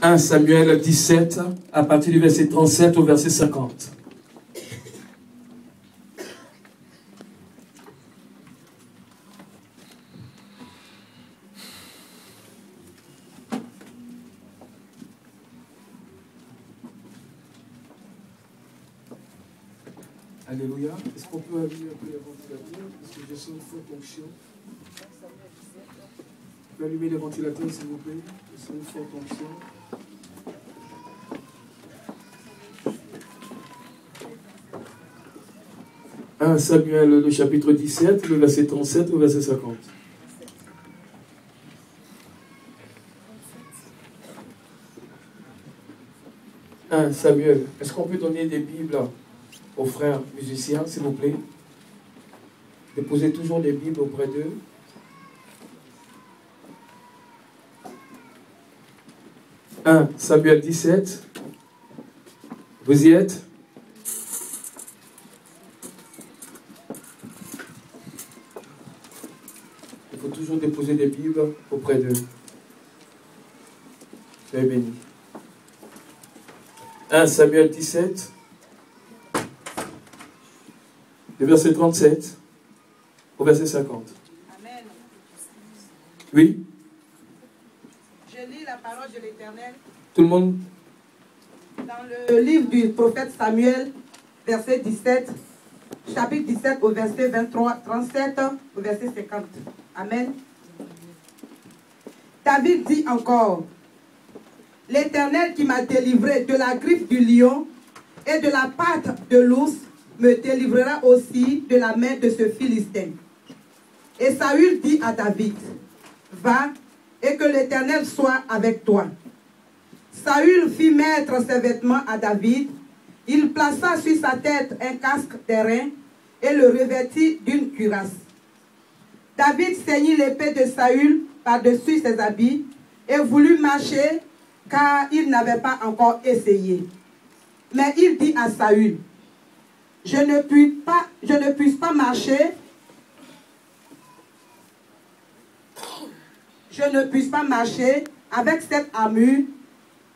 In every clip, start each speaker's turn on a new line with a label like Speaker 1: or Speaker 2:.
Speaker 1: 1 Samuel 17, à partir du verset 37 au verset 50. Alléluia. Est-ce qu'on peut allumer un peu les ventilateurs? Parce que je sens une forte onction. Vous pouvez allumer les ventilateurs, s'il vous plaît. Je sens une forte onction. Samuel, le chapitre 17, le verset 37 au verset 50. Samuel, est-ce qu'on peut donner des Bibles aux frères musiciens, s'il vous plaît? Déposez toujours les Bibles auprès d'eux. 1 Samuel 17. Vous y êtes? Il faut toujours déposer des Bibles auprès d'eux. Soyez bénis. 1 Samuel 17. Le verset 37 au verset 50.
Speaker 2: Amen.
Speaker 1: Oui?
Speaker 2: Je lis la parole de l'Éternel.
Speaker 1: Tout le monde?
Speaker 2: Dans le livre du prophète Samuel, verset 17, chapitre 17 au verset 23, 37 au verset 50. Amen. David dit encore, l'Éternel qui m'a délivré de la griffe du lion et de la patte de l'ours me délivrera aussi de la main de ce Philistin. Et Saül dit à David, va et que l'Éternel soit avec toi. Saül fit mettre ses vêtements à David, il plaça sur sa tête un casque d'airain et le revêtit d'une cuirasse. David ceignit l'épée de Saül par-dessus ses habits et voulut marcher car il n'avait pas encore essayé. Mais il dit à Saül, je ne puisse pas marcher avec cette armure,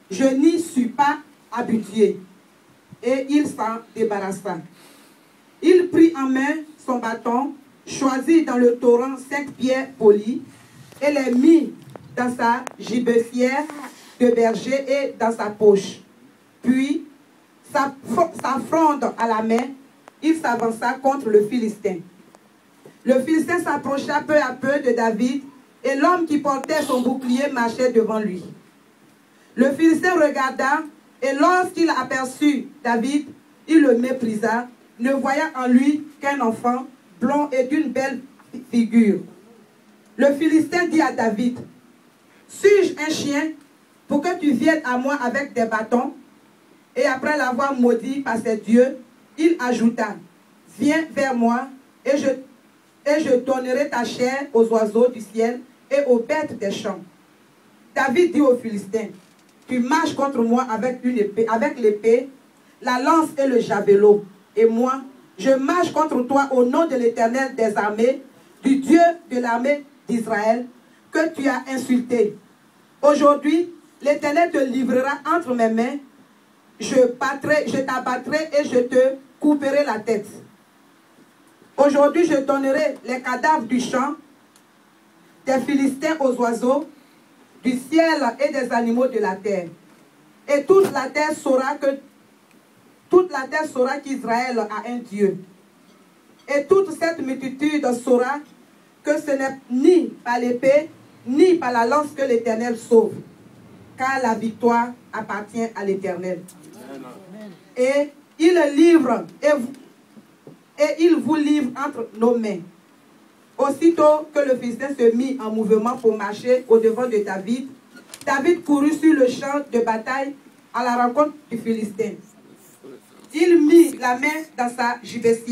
Speaker 2: je n'y suis pas habitué. Et il s'en débarrassa. Il prit en main son bâton, choisit dans le torrent 5 pierres polies et les mit dans sa gibecière de berger et dans sa poche. Puis, sa fronde à la main, il s'avança contre le Philistin. Le Philistin s'approcha peu à peu de David et l'homme qui portait son bouclier marchait devant lui. Le Philistin regarda et lorsqu'il aperçut David, il le méprisa, ne voyant en lui qu'un enfant blond et d'une belle figure. Le Philistin dit à David, suis-je un chien pour que tu viennes à moi avec des bâtons? Et après l'avoir maudit par ses dieux, il ajouta, viens vers moi et je donnerai ta chair aux oiseaux du ciel et aux bêtes des champs. David dit aux Philistins, tu marches contre moi avec l'épée, la lance et le javelot. Et moi, je marche contre toi au nom de l'Éternel des armées, du Dieu de l'armée d'Israël, que tu as insulté. Aujourd'hui, l'Éternel te livrera entre mes mains. Je t'abattrai et je te couperai la tête. Aujourd'hui, je donnerai les cadavres du champ, des Philistins aux oiseaux, du ciel et des animaux de la terre. Et toute la terre saura qu'Israël a un Dieu. Et toute cette multitude saura que ce n'est ni par l'épée, ni par la lance que l'Éternel sauve, car la victoire appartient à l'Éternel. Et il livre, et il vous livre entre nos mains. Aussitôt que le Philistin se mit en mouvement pour marcher au-devant de David, David courut sur le champ de bataille à la rencontre du Philistin. Il mit la main dans sa gibecière.